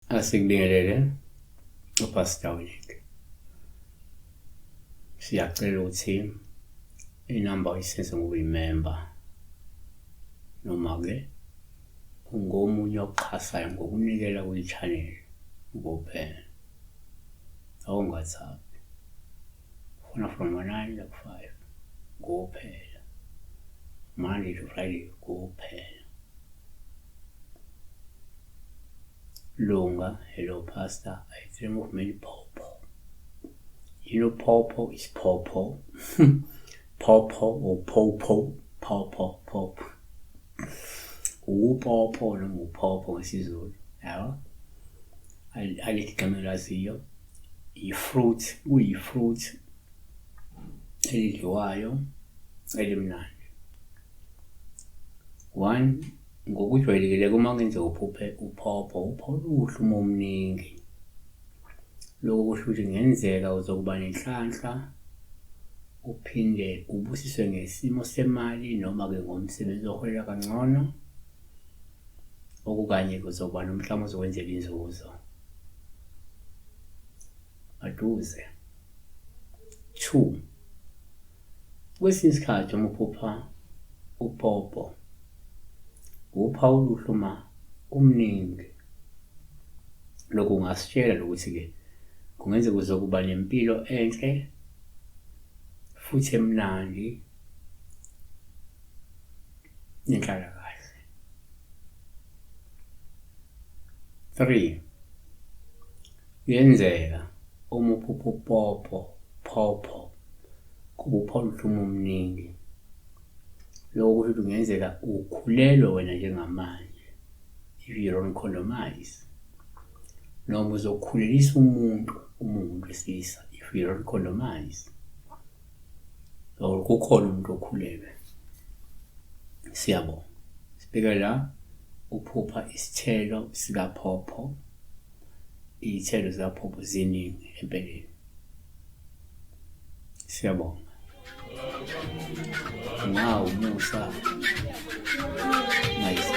Asikubingelele uPastor Winnie. Siyacela ukuthi inamba oyisenze ngokuyimember noma-ke ungomunye oxhasayo ngokunikela kwi-channel kuphela. Awungathathi. Funa from 9 to 5 kuphela. Monday to Friday kuphela. Lunga, hello Pastor, I dream of many pawpaw. You know pawpaw is pawpaw. Pawpaw or pawpaw, pawpaw. Upawpaw noma upawpaw ngesiZulu. Yabo? Alithi igama elaziyo. I-fruit, kuyi-fruit elidliwayo elimnandi. One, ngokujwayelekile uma ngenzeka uphuphe upawpaw luhlu uma omningi. Lokho kusho ukuthi ngenzeka uzokuba nenhlanhla uphinde ubusiswe ngesimo semali noma-ke ngomsebenzi oholela kangcono. Okukanye kuzoba nomhlaba ozokwenzela inzuzo. Aduze. 2. Kwesinye isikhathi uma uphupha upawpaw upha uluhlu uma umningi. Lokhu kungasitshela ukuthi-ke kungenzeka kuzokuba nempilo enhle futhi emnandi nenhlalakahle. 3. Kuyenzeka uma uphupha pawpaw kuba upha uluhlu uma omningi. Lokho kusho ukuthi kungenzeka ukhulelwe wena njengamanje if you don't condomize. Noma uzokhulelisa umuntu wesilisa if you don't condomize. Or kukhona umuntu okhulelwe. Siyabonga. Sibheke la uphupha isithelo sika-pawpaw. Iy'thelo zika-pawpaw ziningi empeleni. Siyabonga. Umusa. Nice.